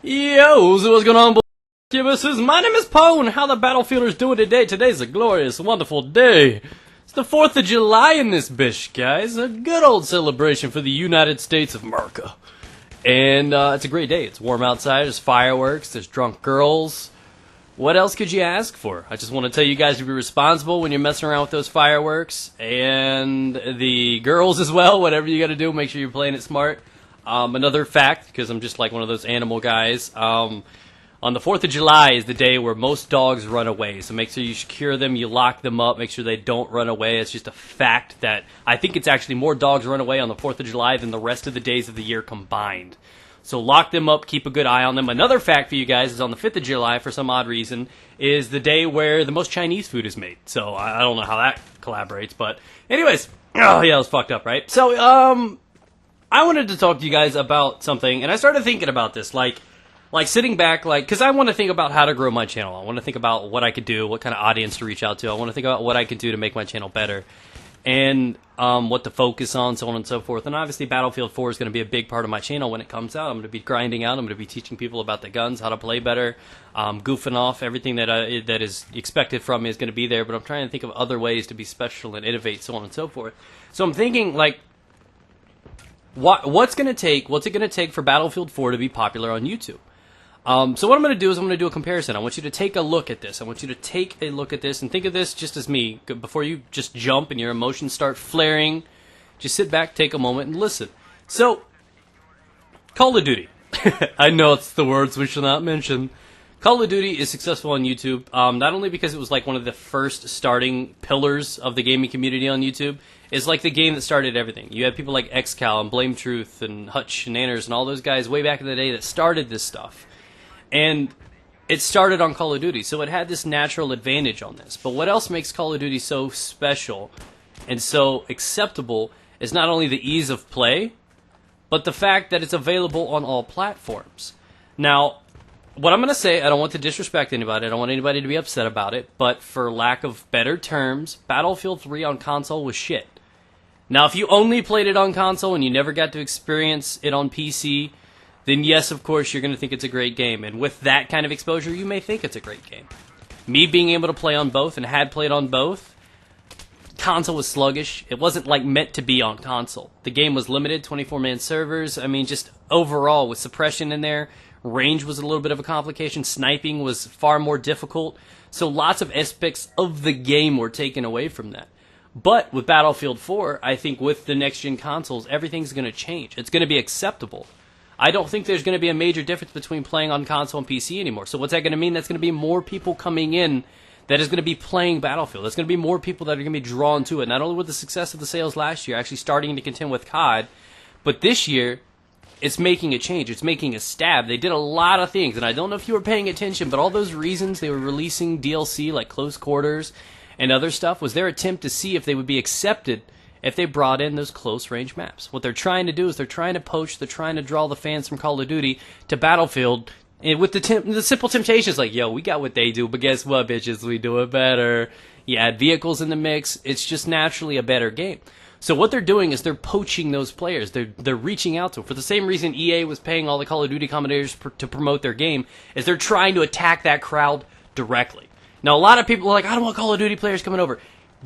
Yo, so what's going on, boys? My name is Poe, and how the Battlefielders doing today? Today's a glorious, wonderful day. It's the 4th of July in this bitch, guys. A good old celebration for the United States of America. And it's a great day. It's warm outside, there's fireworks, there's drunk girls. What else could you ask for? I just want to tell you guys to be responsible when you're messing around with those fireworks. And the girls as well, whatever you got to do, make sure you're playing it smart. Another fact, because I'm just like one of those animal guys, on the 4th of July is the day where most dogs run away. So make sure you secure them, you lock them up, make sure they don't run away. It's just a fact that I think it's actually more dogs run away on the 4th of July than the rest of the days of the year combined. So lock them up, keep a good eye on them. Another fact for you guys is on the 5th of July, for some odd reason, is the day where the most Chinese food is made. So I don't know how that collaborates, but anyways, oh yeah, it was fucked up, right? So, I wanted to talk to you guys about something, and I started thinking about this, like sitting back, because I want to think about how to grow my channel. I want to think about what I could do, what kind of audience to reach out to. I want to think about what I could do to make my channel better, and what to focus on, so on and so forth. And obviously, Battlefield 4 is going to be a big part of my channel when it comes out. I'm going to be grinding out. I'm going to be teaching people about the guns, how to play better, goofing off. Everything that is expected from me is going to be there, but I'm trying to think of other ways to be special and innovate, so on and so forth. So I'm thinking, what's it going to take for Battlefield 4 to be popular on YouTube? So what I'm going to do is I'm going to do a comparison. I want you to take a look at this. I want you to take a look at this and think of this just as me. Before you just jump and your emotions start flaring, just sit back, take a moment, and listen. So, Call of Duty. I know it's the words we shall not mention. Call of Duty is successful on YouTube, not only because it was like one of the first starting pillars of the gaming community on YouTube. It's like the game that started everything. You had people like XCal and Blame Truth and Hutch and Nanners and all those guys way back in the day that started this stuff. And it started on Call of Duty, so it had this natural advantage on this. But what else makes Call of Duty so special and so acceptable is not only the ease of play, but the fact that it's available on all platforms. Now, what I'm going to say, I don't want to disrespect anybody, I don't want anybody to be upset about it, but for lack of better terms, Battlefield 3 on console was shit. Now, if you only played it on console and you never got to experience it on PC, then yes, of course, you're going to think it's a great game. And with that kind of exposure, you may think it's a great game. Me being able to play on both and had played on both, console was sluggish. It wasn't like meant to be on console. The game was limited, 24-man servers. I mean, just overall, with suppression in there, range was a little bit of a complication. Sniping was far more difficult. So lots of aspects of the game were taken away from that. But with Battlefield 4, I think with the next-gen consoles, everything's going to change. It's going to be acceptable. I don't think there's going to be a major difference between playing on console and PC anymore. So what's that going to mean? That's going to be more people coming in that is going to be playing Battlefield. There's going to be more people that are going to be drawn to it. Not only with the success of the sales last year, actually starting to contend with COD, but this year, it's making a change. It's making a stab. They did a lot of things, and I don't know if you were paying attention, but all those reasons they were releasing DLC like Close Quarters and other stuff was their attempt to see if they would be accepted if they brought in those close-range maps. What they're trying to do is they're trying to poach, they're trying to draw the fans from Call of Duty to Battlefield with the simple temptations like, yo, we got what they do, but guess what, bitches, we do it better. You add vehicles in the mix, it's just naturally a better game. So what they're doing is they're poaching those players. They're reaching out to them. For the same reason EA was paying all the Call of Duty commentators to promote their game, is they're trying to attack that crowd directly. Now, a lot of people are like, I don't want Call of Duty players coming over.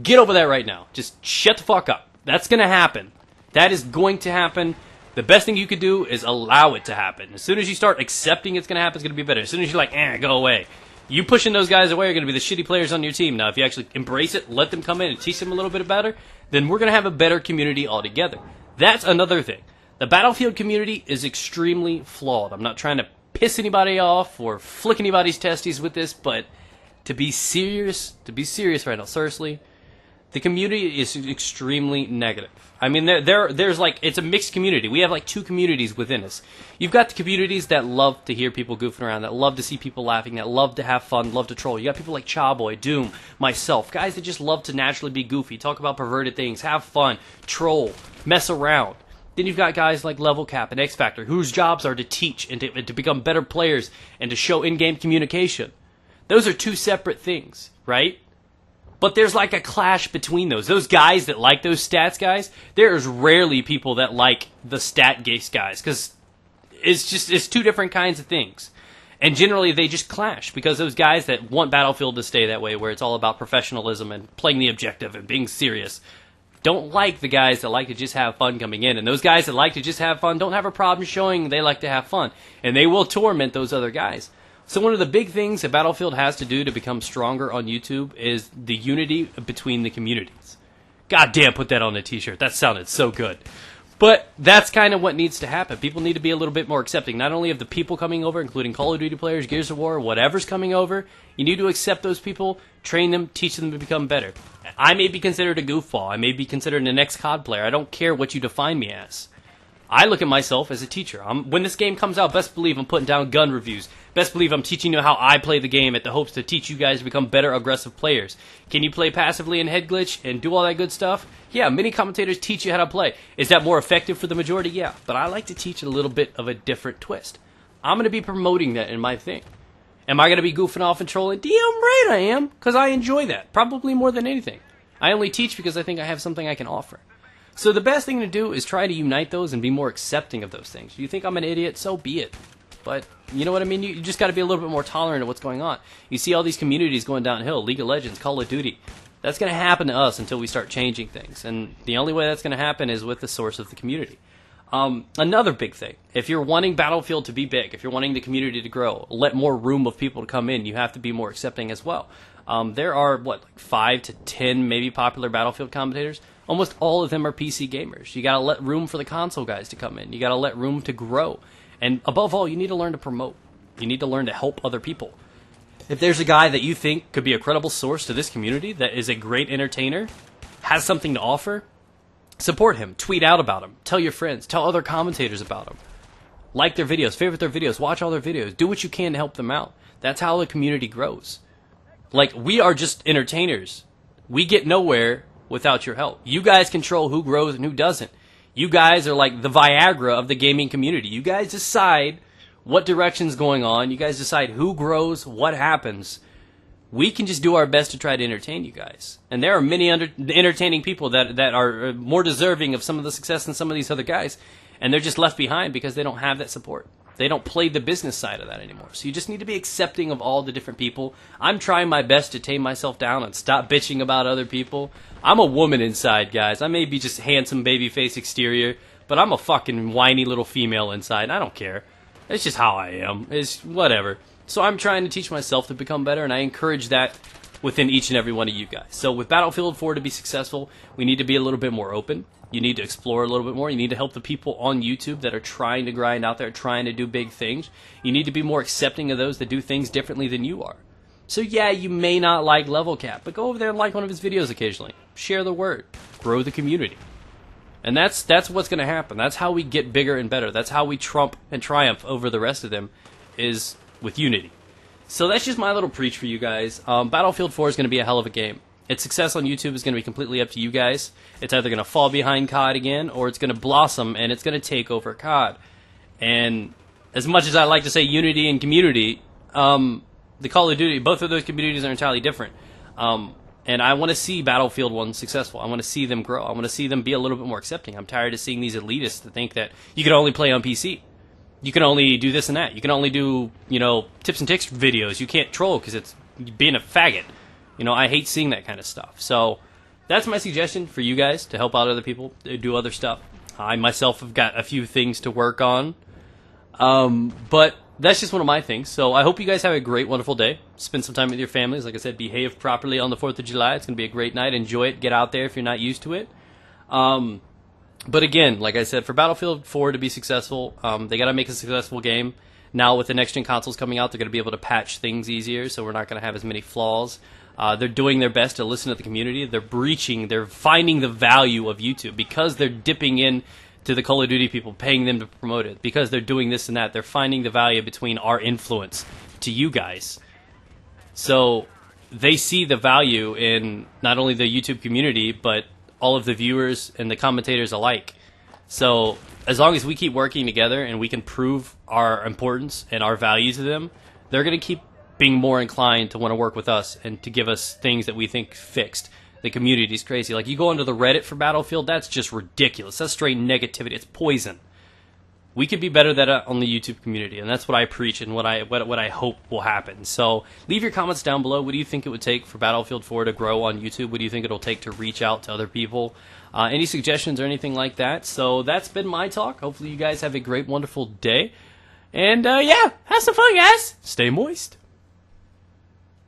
Get over that right now. Just shut the fuck up. That's going to happen. That is going to happen. The best thing you could do is allow it to happen. As soon as you start accepting it's going to happen, it's going to be better. As soon as you're like, go away. You pushing those guys away are going to be the shitty players on your team. Now, if you actually embrace it, let them come in and teach them a little bit better, then we're going to have a better community altogether. That's another thing. The Battlefield community is extremely flawed. I'm not trying to piss anybody off or flick anybody's testes with this, but to be serious right now, seriously, the community is extremely negative. I mean, there's like, it's a mixed community. We have like two communities within us. You've got the communities that love to hear people goofing around, that love to see people laughing, that love to have fun, love to troll. You got people like Chawboy, Doom, myself, guys that just love to naturally be goofy, talk about perverted things, have fun, troll, mess around. Then you've got guys like Level Cap and X Factor, whose jobs are to teach and to become better players and to show in-game communication. Those are two separate things, right? But there's like a clash between those. Those guys that like those stats guys, there's rarely people that like the stat-based guys. Because it's two different kinds of things. And generally they just clash because those guys that want Battlefield to stay that way, where it's all about professionalism and playing the objective and being serious, don't like the guys that like to just have fun coming in. And those guys that like to just have fun don't have a problem showing they like to have fun. And they will torment those other guys. So one of the big things that Battlefield has to do to become stronger on YouTube is the unity between the communities. God damn, put that on a t-shirt. That sounded so good. But that's kind of what needs to happen. People need to be a little bit more accepting, not only of the people coming over, including Call of Duty players, Gears of War, whatever's coming over. You need to accept those people, train them, teach them to become better. I may be considered a goofball. I may be considered an ex-COD player. I don't care what you define me as. I look at myself as a teacher. When this game comes out, best believe I'm putting down gun reviews. Best believe I'm teaching you how I play the game at the hopes to teach you guys to become better aggressive players. Can you play passively in head glitch and do all that good stuff? Yeah, many commentators teach you how to play. Is that more effective for the majority? Yeah, but I like to teach a little bit of a different twist. I'm going to be promoting that in my thing. Am I going to be goofing off and trolling? Damn right I am, because I enjoy that, probably more than anything. I only teach because I think I have something I can offer. So the best thing to do is try to unite those and be more accepting of those things. You think I'm an idiot? So be it. But you know what I mean? You just got to be a little bit more tolerant of what's going on. You see all these communities going downhill. League of Legends, Call of Duty. That's going to happen to us until we start changing things. And the only way that's going to happen is with the source of the community. Another big thing. If you're wanting Battlefield to be big, if you're wanting the community to grow, let more room of people to come in, you have to be more accepting as well. There are, like 5 to 10 maybe popular Battlefield commentators. Almost all of them are PC gamers. You got to let room for the console guys to come in. You got to let room to grow. And above all, you need to learn to promote. You need to learn to help other people. If there's a guy that you think could be a credible source to this community, that is a great entertainer, has something to offer, support him. Tweet out about him. Tell your friends. Tell other commentators about him. Like their videos. Favorite their videos. Watch all their videos. Do what you can to help them out. That's how the community grows. Like, we are just entertainers. We get nowhere without your help. You guys control who grows and who doesn't. You guys are like the Viagra of the gaming community. You guys decide what direction's going on. You guys decide who grows, what happens. We can just do our best to try to entertain you guys. And there are many entertaining people that are more deserving of some of the success than some of these other guys. And they're just left behind because they don't have that support. They don't play the business side of that anymore. So you just need to be accepting of all the different people. I'm trying my best to tame myself down and stop bitching about other people. I'm a woman inside, guys. I may be just handsome baby face exterior, but I'm a fucking whiny little female inside. I don't care. It's just how I am. It's whatever. So I'm trying to teach myself to become better, and I encourage that within each and every one of you guys. So with Battlefield 4 to be successful, we need to be a little bit more open. You need to explore a little bit more. You need to help the people on YouTube that are trying to grind out there, trying to do big things. You need to be more accepting of those that do things differently than you are. So yeah, you may not like Level Cap, but go over there and like one of his videos occasionally. Share the word. Grow the community. And that's what's going to happen. That's how we get bigger and better. That's how we trump and triumph over the rest of them, is with unity. So that's just my little preach for you guys. Battlefield 4 is going to be a hell of a game. Its success on YouTube is going to be completely up to you guys. It's either going to fall behind COD again, or it's going to blossom and it's going to take over COD. And as much as I like to say unity and community, the Call of Duty, both of those communities are entirely different. And I want to see Battlefield 1 successful. I want to see them grow. I want to see them be a little bit more accepting. I'm tired of seeing these elitists that think that you can only play on PC. You can only do this and that. You can only do, tips and tricks videos. You can't troll because it's being a faggot. I hate seeing that kind of stuff. So that's my suggestion for you guys to help out other people, do other stuff. I myself have got a few things to work on. But that's just one of my things. So I hope you guys have a great, wonderful day. Spend some time with your families. Like I said, behave properly on the 4th of July. It's going to be a great night. Enjoy it. Get out there if you're not used to it. But again, like I said, for Battlefield 4 to be successful, they got to make a successful game. Now with the next-gen consoles coming out, they're going to be able to patch things easier, so we're not going to have as many flaws. They're doing their best to listen to the community. They're finding the value of YouTube because they're dipping in to the Call of Duty people, paying them to promote it. Because they're doing this and that, they're finding the value between our influence to you guys. So they see the value in not only the YouTube community, but all of the viewers and the commentators alike. So as long as we keep working together and we can prove our importance and our value to them, they're going to keep being more inclined to want to work with us and to give us things that we think fixed. The community's crazy. Like, you go onto the Reddit for Battlefield, that's just ridiculous. That's straight negativity. It's poison. we could be better than on the YouTube community, and that's what I preach and what I hope will happen. So leave your comments down below. What do you think it would take for Battlefield 4 to grow on YouTube? What do you think it'll take to reach out to other people? Any suggestions or anything like that? So that's been my talk. Hopefully you guys have a great, wonderful day. And yeah, have some fun, guys. Stay moist.